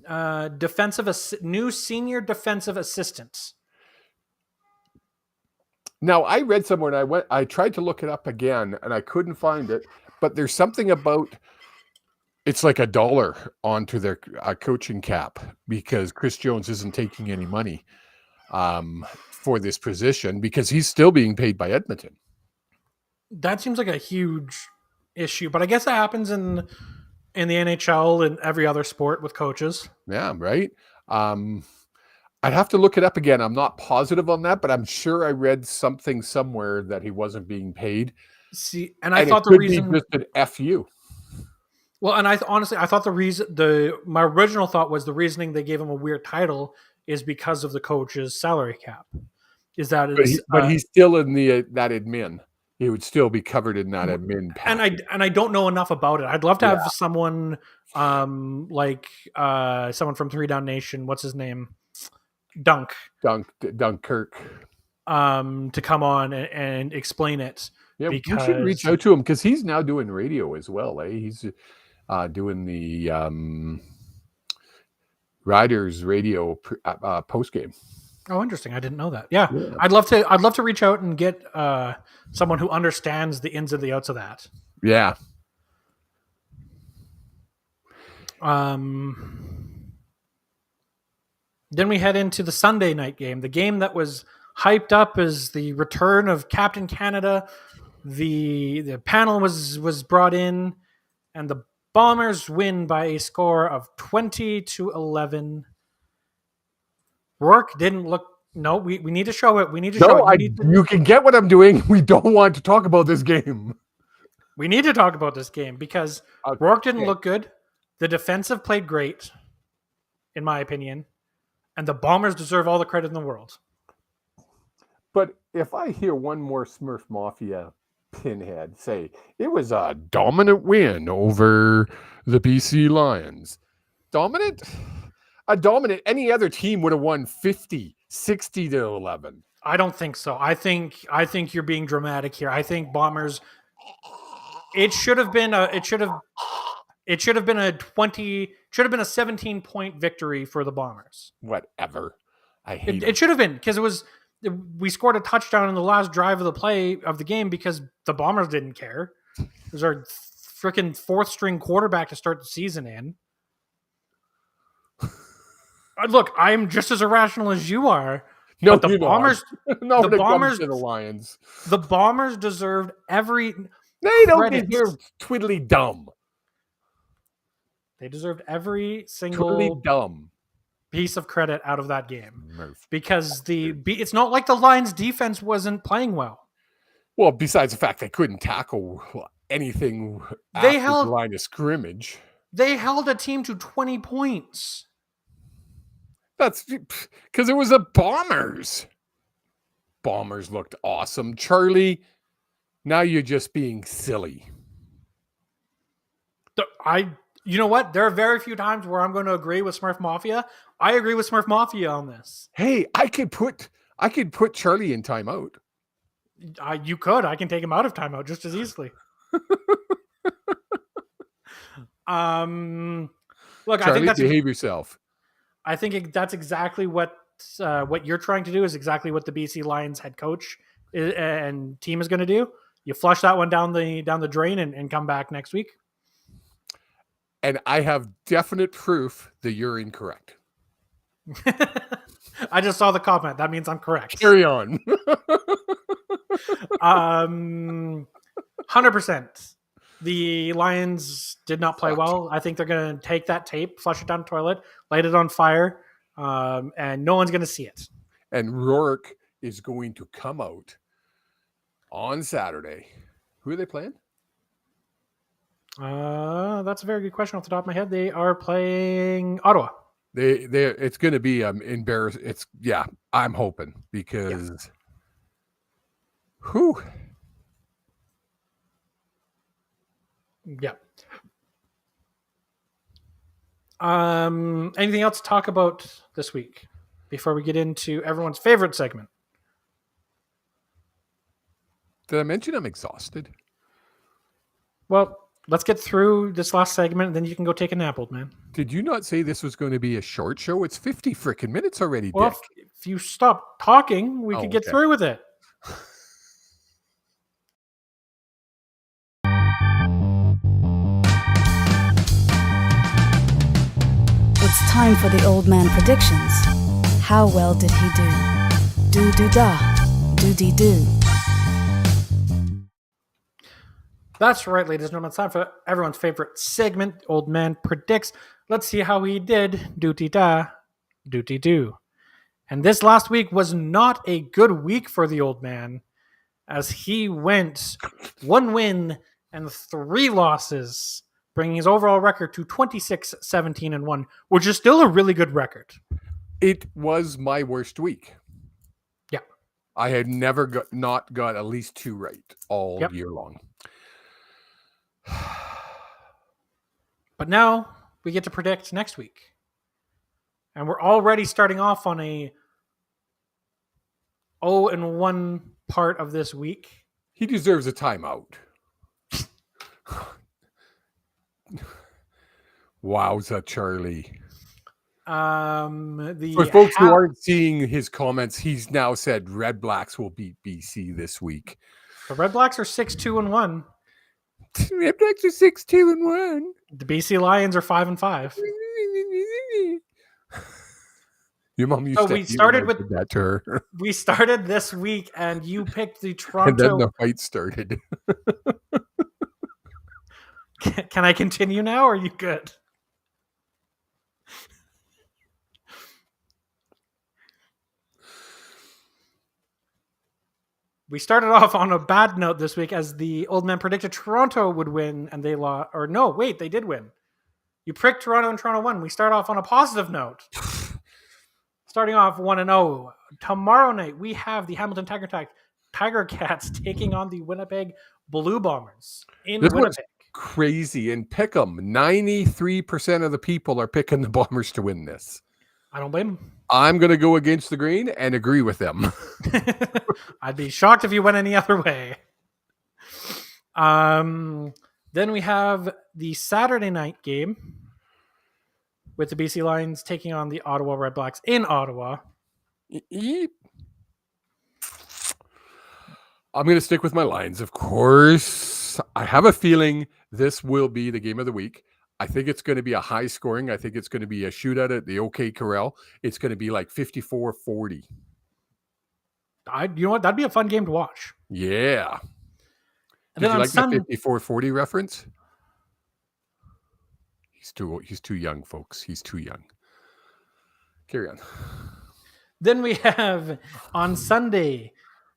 the title, new senior defensive assistant. Now, I read somewhere and I tried to look it up again and I couldn't find it, but there's something about it's like $1 onto their coaching cap because Chris Jones isn't taking any money for this position because he's still being paid by Edmonton. That seems like a huge issue, but I guess that happens in the NHL and every other sport with coaches. Yeah, right. I'd have to look it up again. I'm not positive on that, but I'm sure I read something somewhere that he wasn't being paid. See, and I thought the reason just an FU. Well, and I thought the reason my original thought was the reasoning they gave him a weird title is because of the coach's salary cap. Is that but he's still in that admin. He would still be covered in that admin package. And I don't know enough about it. I'd love to have someone like someone from 3 Down Nation. What's his name? Dunkirk. To come on and explain it. Yeah, we should reach out to him because he's now doing radio as well. He's doing the Riders radio post game. Oh, interesting! I didn't know that. Yeah, I'd love to reach out and get someone who understands the ins and the outs of that. Yeah. Then we head into the Sunday night game, the game that was hyped up as the return of Captain Canada. The panel was brought in, and the Bombers win by a score of 20-11. Rourke didn't look. No, we need to show it. We need to show it. You can get what I'm doing. We don't want to talk about this game. We need to talk about this game because Rourke didn't look good. The defensive played great, in my opinion, and the Bombers deserve all the credit in the world. But if I hear one more Smurf Mafia pinhead say it was a dominant win over the BC Lions, dominant? A dominant, any other team would have won 60-11. I don't think so. I think you're being dramatic here. I think Bombers. It should have been a 17-point victory for the Bombers. Whatever. I hate it. It should have been because we scored a touchdown in the last drive of the game because the Bombers didn't care. It was our freaking 4th string quarterback to start the season in. Look, I'm just as irrational as you are. No, but the Bombers. No, the Bombers. To the Lions. The Bombers deserved every. They don't deserve twiddly dumb. They deserved every single piece of credit out of that game because it's not like the Lions' defense wasn't playing well. Well, besides the fact they couldn't tackle anything after the line of scrimmage. They held a team to 20 points. That's because it was the Bombers. Bombers looked awesome. Charlie, now you're just being silly. You know what? There are very few times where I'm going to agree with Smurf Mafia. I agree with Smurf Mafia on this. Hey, I could put Charlie in timeout. You could. I can take him out of timeout just as easily. Look, Charlie, I think behave yourself. I think that's exactly what you're trying to do is exactly what the BC Lions head coach and team is going to do. You flush that one down the drain and come back next week. And I have definite proof that you're incorrect. I just saw the comment. That means I'm correct. Carry on. 100%. The Lions did not play well. I think they're going to take that tape, flush it down the toilet, light it on fire, and no one's going to see it. And Rourke is going to come out on Saturday. Who are they playing? That's a very good question off the top of my head. They are playing Ottawa. It's going to be embarrassing. I'm hoping because who? Yeah. Anything else to talk about this week before we get into everyone's favorite segment? Did I mention I'm exhausted? Well, let's get through this last segment, and then you can go take a nap, old man. Did you not say this was going to be a short show? It's 50 freaking minutes already, Well, Dick. if you stop talking, we could get okay. through with it. It's time for the old man predictions. How well did he do? Do-do-da. Do-dee-do. That's right, ladies and gentlemen. It's time for everyone's favorite segment, Old Man Predicts. Let's see how he did. Doody-da, doody-do. And this last week was not a good week for the old man, as he went 1 win and 3 losses, bringing his overall record to 26-17-1, which is still a really good record. It was my worst week. Yeah. I had never not got at least 2 right all year long. But now we get to predict next week. And we're already starting off on a 0-1 part of this week. He deserves a timeout. Wowza, Charlie. For folks who aren't seeing his comments, he's now said Red Blacks will beat BC this week. The Red Blacks are 6-2-1. Red Blacks are 6-2-1. The BC Lions are 5-5. Your mom used So to we started with that to her. We started this week, and you picked the And Toronto. then the fight started. Can I continue now, or are you good? We started off on a bad note this week, as the old man predicted Toronto would win, and they lost. Or no, wait, they did win. You pricked Toronto, and Toronto won. We start off on a positive note. Starting off 1-0. Tomorrow night, we have the Hamilton Tiger Cats taking on the Winnipeg Blue Bombers in This one's Winnipeg. crazy. And pick 'em. 93% of the people are picking the Bombers to win this. I don't blame them. I'm going to go against the grain and agree with them. I'd be shocked if you went any other way. Then we have the Saturday night game with the BC Lions taking on the Ottawa Red Blacks in Ottawa. I'm going to stick with my Lions, of course. I have a feeling this will be the game of the week. I think it's going to be a high scoring. I think it's going to be a shootout at the OK Corral. It's going to be like 54-40. You know what? That'd be a fun game to watch. Yeah. And Did then you like the 54-40 reference? He's too young, folks. He's too young. Carry on. Then we have on Sunday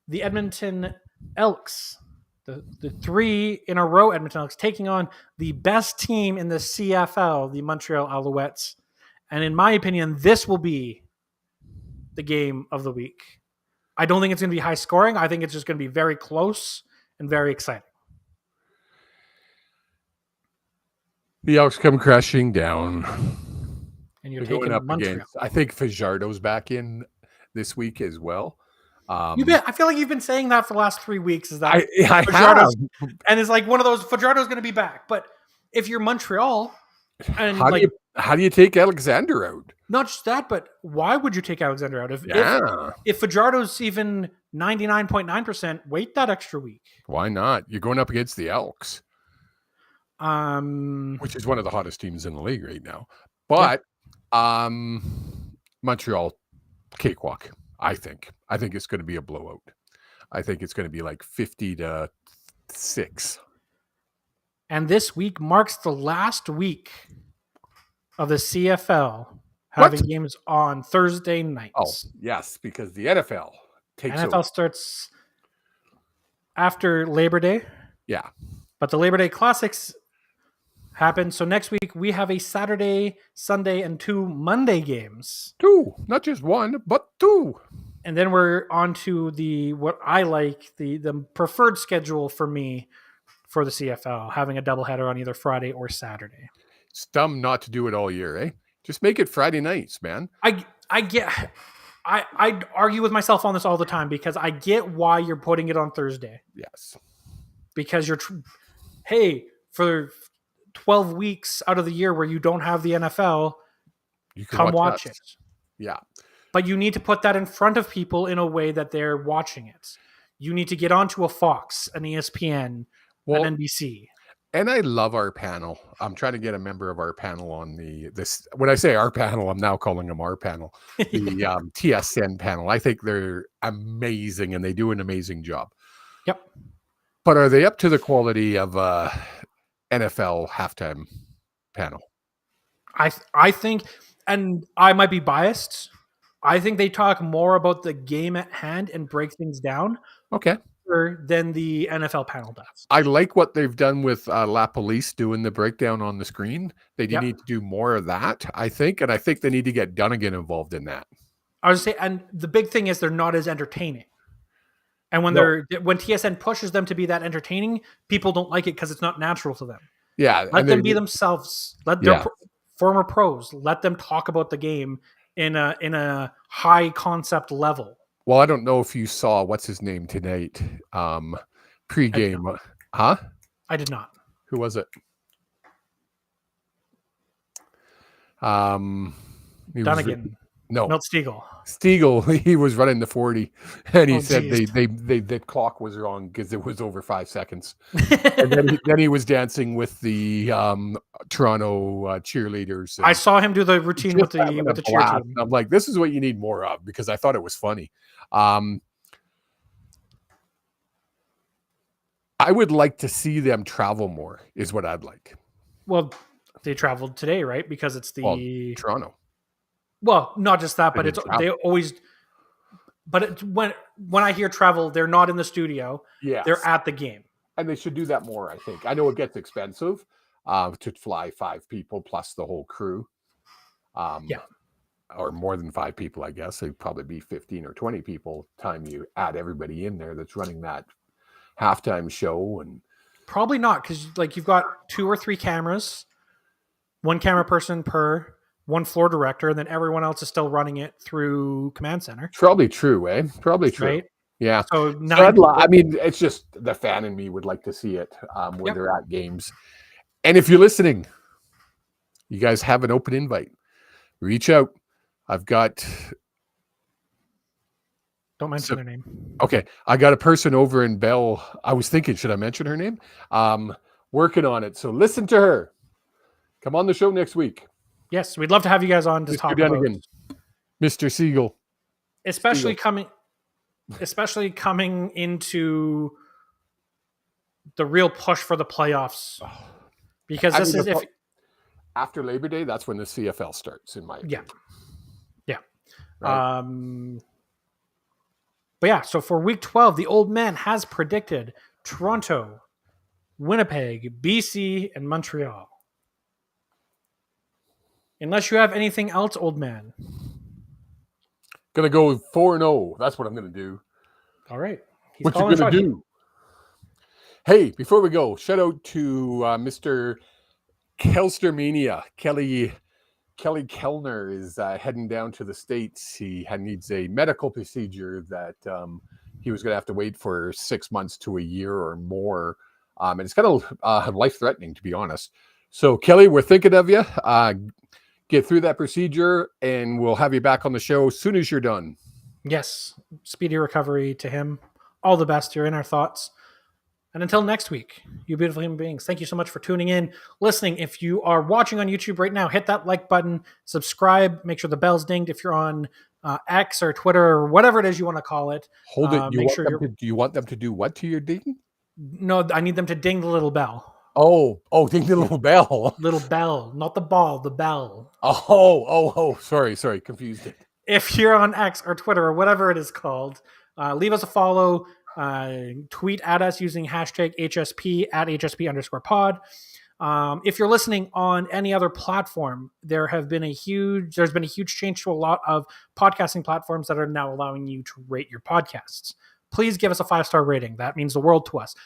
the Edmonton Elks, the 3 in a row Edmonton Elks taking on the best team in the CFL, the Montreal Alouettes. And in my opinion, this will be the game of the week. I don't think it's going to be high scoring. I think it's just going to be very close and very exciting. The Elks come crashing down. And you're They're taking up Montreal. against. I think Fajardo's back in this week as well. I feel like you've been saying that for the last 3 weeks. Is that I Fajardo's, have. and it's like one of those Fajardo's going to be back. But if you're Montreal, and How do you take Alexander out? not just that, but why would you take Alexander out? Yeah. If Fajardo's even 99.9%, wait that extra week. Why not? You're going up against the Elks, Um, which is one of the hottest teams in the league right now. But Montreal cakewalk. I think it's going to be a blowout. I think it's going to be like 50-6. and this week marks the last week of the CFL having games on Thursday nights. Oh, yes, because the NFL takes NFL over. starts after Labor Day, Yeah. but the Labor Day Classics happen. So next week we have a Saturday, Sunday, and 2 Monday games. 2, not just 1, but 2. And then we're on to what I like, the preferred schedule for me for the CFL, having a doubleheader on either Friday or Saturday. It's dumb not to do it all year, eh? Just make it Friday nights, man. I argue with myself on this all the time because I get why you're putting it on Thursday. Yes. Because hey, for 12 weeks out of the year where you don't have the NFL, You can come watch us. it. Yeah. But you need to put that in front of people in a way that they're watching it. You need to get onto a Fox, an ESPN, an NBC. And I love our panel. I'm trying to get a member of our panel on this. When I say our panel, I'm now calling them our panel, the TSN panel. I think they're amazing and they do an amazing job. Yep. But are they up to the quality of NFL halftime panel? I think, and I might be biased, I think they talk more about the game at hand and break things down. Okay. Than the NFL panel does. I like what they've done with La Police doing the breakdown on the screen. They need to do more of that, I think. And I think they need to get Dunnigan involved in that. I was saying, and the big thing is they're not as entertaining. And when when TSN pushes them to be that entertaining, people don't like it because it's not natural to them. Yeah. Let them be themselves. Let their former pros, let them talk about the game in a high concept level. Well, I don't know if you saw what's his name tonight. Pre-game. Huh? I did not. Who was it? Dunnigan. Milt Stiegel. Stiegel, he was running the 40, and he said the clock was wrong because it was over 5 seconds. And then he was dancing with the Toronto cheerleaders. I saw him do the routine with the cheer team. I'm like, this is what you need more of because I thought it was funny. I would like to see them travel more, is what I'd like. Well, they traveled today, right? Because it's Toronto. Well, not just that, but they always. But when I hear travel, they're not in the studio. Yeah, they're at the game, and they should do that more. I think. I know it gets expensive to fly 5 people plus the whole crew. Or more than 5 people, I guess. It'd probably be 15 or 20 people. Time you add everybody in there that's running that halftime show, and probably not because you've got 2 or 3 cameras, 1 camera person per. 1 floor director, and then everyone else is still running it through command center. Probably true, eh? Probably true. Right? Yeah. So I mean, it's just the fan in me would like to see it where they're at games. And if you're listening, you guys have an open invite. Reach out. I've got. Don't mention their name. Okay, I got a person over in Bell. I was thinking, should I mention her name? Working on it. So listen to her. Come on the show next week. Yes, we'd love to have you guys on to talk about Mr. Siegel. Especially coming into the real push for the playoffs. Because after Labor Day, that's when the CFL starts, in my opinion. Yeah. Right? But yeah, so for week 12, the old man has predicted Toronto, Winnipeg, BC, and Montreal. Unless you have anything else, old man. Gonna go 4-0. That's what I'm gonna do. All right. What you gonna do? Hey, before we go, shout out to Mr. Kelstermania. Kelly Kellner is heading down to the States. He needs a medical procedure that he was gonna have to wait for 6 months to a year or more, and it's kind of life-threatening, to be honest. So, Kelly, we're thinking of you. Get through that procedure, and we'll have you back on the show as soon as you're done. Yes. Speedy recovery to him. All the best. You're in our thoughts. And until next week, you beautiful human beings, thank you so much for tuning in, listening. If you are watching on YouTube right now, hit that like button, subscribe, make sure the bell's dinged. If you're on X or Twitter or whatever it is you want to call it. Hold it. Do you want them to do what to your ding? No, I need them to ding the little bell. Oh, ding the little bell. Little bell, not the ball, the bell. Sorry, confused it. If you're on X or Twitter or whatever it is called, leave us a follow, tweet at us using hashtag HSP at HSP_pod. If you're listening on any other platform, there's been a huge change to a lot of podcasting platforms that are now allowing you to rate your podcasts. Please give us a 5-star rating. That means the world to us.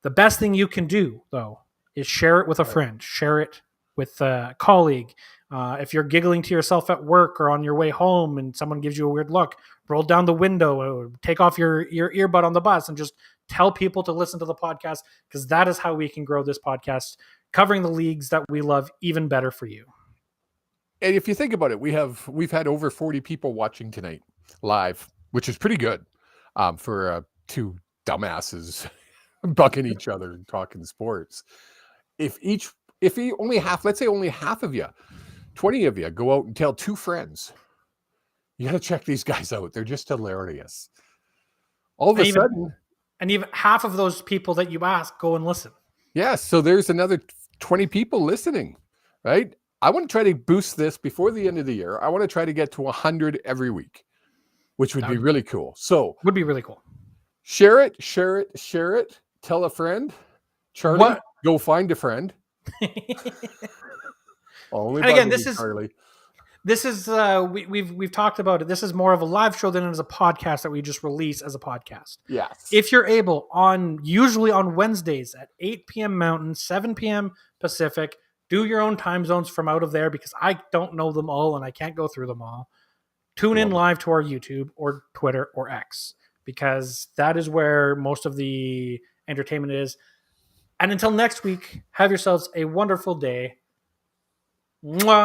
The best thing you can do, though, is share it with a friend. Share it with a colleague. If you're giggling to yourself at work or on your way home and someone gives you a weird look, roll down the window or take off your earbud on the bus and just tell people to listen to the podcast, because that is how we can grow this podcast, covering the leagues that we love even better for you. And if you think about it, we've had over 40 people watching tonight live, which is pretty good for two dumbasses bucking each other and talking sports. If only half, let's say only half of you, 20 of you go out and tell 2 friends, you got to check these guys out. They're just hilarious. All of a sudden. And even half of those people that you ask go and listen. Yeah. So there's another 20 people listening, right? I want to try to boost this before the end of the year. I want to try to get to 100 every week, which would be really cool. So would be really cool. Share it. Tell a friend. Charlie, go find a friend. Only again, Charlie. This is we've talked about it. This is more of a live show than it is a podcast that we just release as a podcast. Yes. If you're able, usually on Wednesdays at 8 p.m. Mountain, 7 p.m. Pacific, do your own time zones from out of there, because I don't know them all and I can't go through them all. Tune in live to our YouTube or Twitter or X, because that is where most of the entertainment is. And until next week, have yourselves a wonderful day. Mwah.